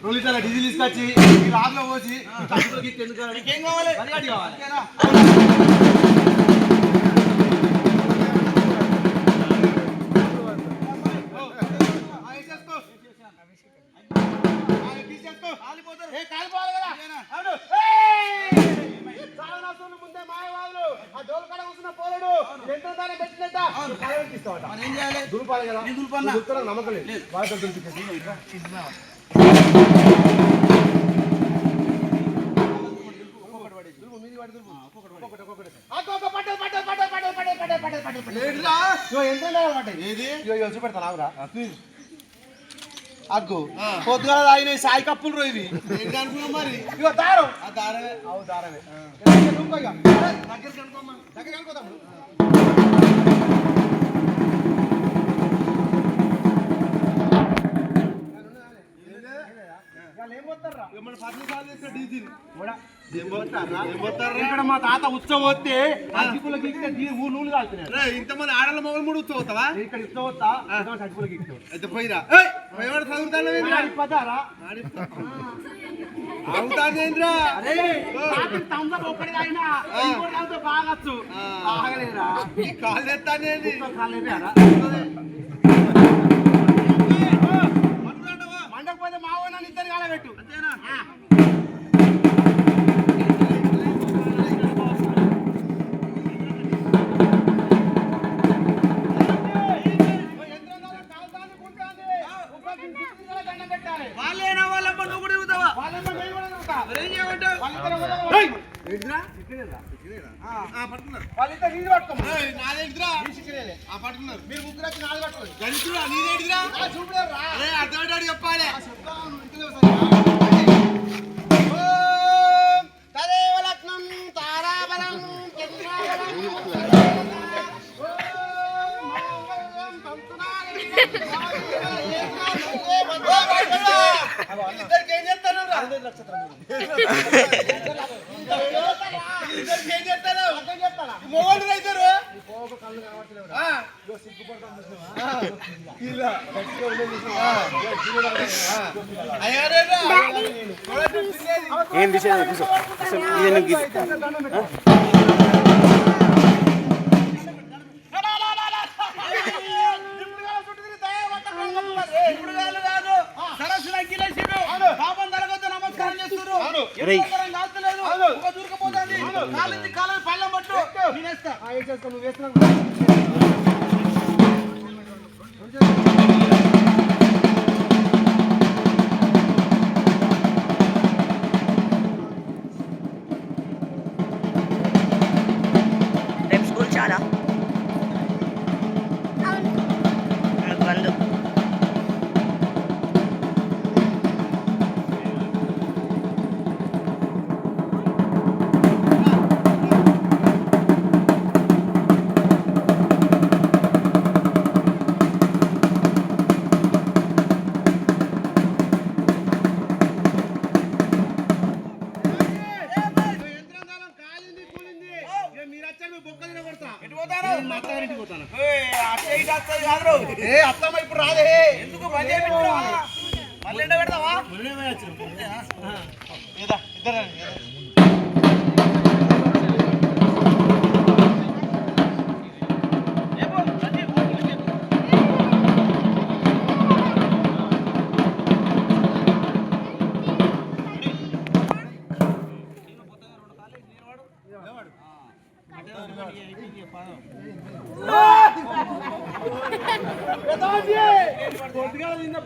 2 లీటర్ల డీజిల్ తీసుకొచ్చి ఈ లారీలో పోసి నీకేం కావాలి? ముందే మాయవాదులు ఆ డోలు కడ కూర్చున్న పోలేడు ఎంత దాన్ని పెట్టినట్ట ఏం చేయాలి? దులుపాలి కదా. నమ్మకం లేదు. చూపెడతాను అగ్గు పొద్దుగా తాగిన సాయి కప్పులు రో ఇవి అనుకున్నాం మరి. ఇగో దారం దారమే అవు దారమే దగ్గరికి అనుకోమ్మా దగ్గరికి అనుకోతాము. ఇక్కడ మా తాత ఉత్సవం వస్తే అగ్గిపుల్ల గీకితే నూనె కాలుతున్నాడు. ఇంతమంది ఆడల మొగలు మూడు ఉత్సవం వస్తావా? ఇక్కడ ఉత్సవం వస్తా అగ్గిపుల్ల గీకుతావు అయితే పోయిరా చదువుతాను అవుతానేంద్రా బాగచ్చు కాళ్ళు ఎత్తానేది మండకపోతే మా ఊళ్ళో ఇద్దరు కాలబెట్టు అంతేనా? వాళ్ళేనా వాళ్ళమ్మ నువ్వు కూడా ఇవ్వుతావా? ఏం చేయమంటావు? వాళ్ళిద్దరు నీళ్ళు పట్టుకోమా నాదేంటిరా పట్టుకున్నారు. మీరు ముగ్గురు వచ్చి నాది పట్టుకోండి. గణితురా నీదేంటిరా చూడరా అర్థమయ్యాడు చెప్పాలి. తదేవ లగ్నం తారాబలం ఇద్దరికి ఏం చేస్తాను ఏం చేస్తాను మొగోళ్ళు రైతారు ఏం విషయం స్కూల్ చాలా బంధు అత్తమ్మ ఇప్పుడు రాదే ఎందుకు మళ్ళీ ఎండ పెడతావా? ఇద్దరు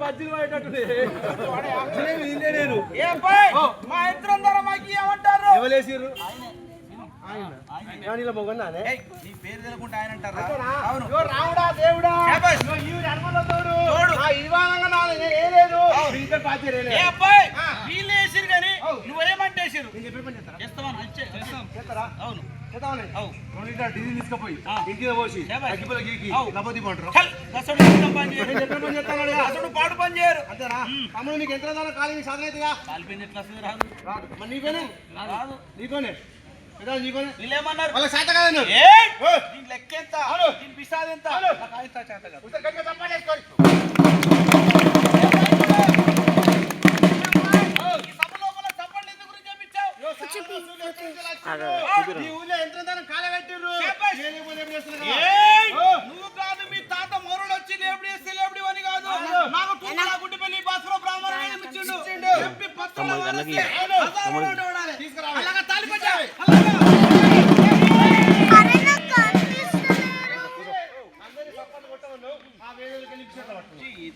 బజ్జీలు పడేటట్టు మా ఇద్దరం ధర మాకి ఏమంటారు? ఎవలేసిర్రు మొగన్నానే నీ పేరు తెలుకుంటే ఆయన అంటారా? రావుడా దేవుడా వీళ్ళు వేసిరు కానీ నువ్వేమంటేసిరు చేస్తావా? అవును డీజిల్ తీసుకుపోయి ఇంటికి పోసి అగ్గిపుల్ల గీకి లబోది పంటారు పాటు పని చేయరు అంతేనా? తమ్ముడు నీకు ఎంత కాలి సాధన అవుతుందా? కాలిపోయింది ఎట్లా వస్తుంది? రాదు మరి నీకోనే రాదు నీకోనే నీళ్ళేమన్నారు వాళ్ళ శాత కదా లెక్క ఎంత పిసాది ఎంత చేత కదా అలాగా తాలిపచ్చా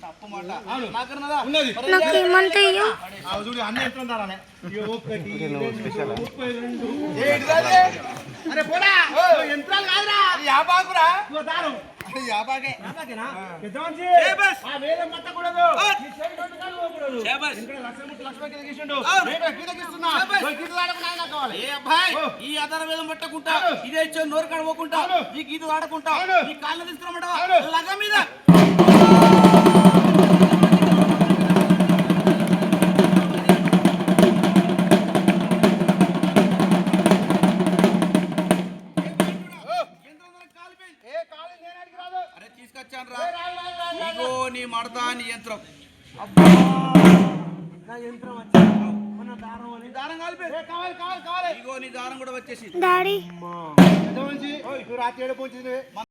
తప్పు మాట నాకేమంటే చూడు అన్ని ఎంత దారానే అరే పోడా యంత్రాలు కాదురా యాబాకురా దారం యాబాకే యాబాకేనా పెద్ద మనిషి ఆ వేలం పట్టకూడదు నీ చెవి రెండు కాళ్ళు పోకూడదు ఇక్కడ లక్ష గీసిండు నేను గీత గీస్తున్నా గీత దాడకు నాయన కావాలి ఏ అబ్బాయి ఈ ఆధార వేలం పట్టకుంటా ఇదే ఇచ్చే నోరు కాడ పోకుంటా ఈ గీత దాడకుంటా ఈ కాళ్ళు తీసుకురమంటావా లగ మీద ఇగో నీ మడతా నీ యంత్రం నా యంత్రం వచ్చి దారం కావాలి ఇగో నీ దారం కూడా వచ్చేసి డాడీ రాత్రి ఏడు పోయింది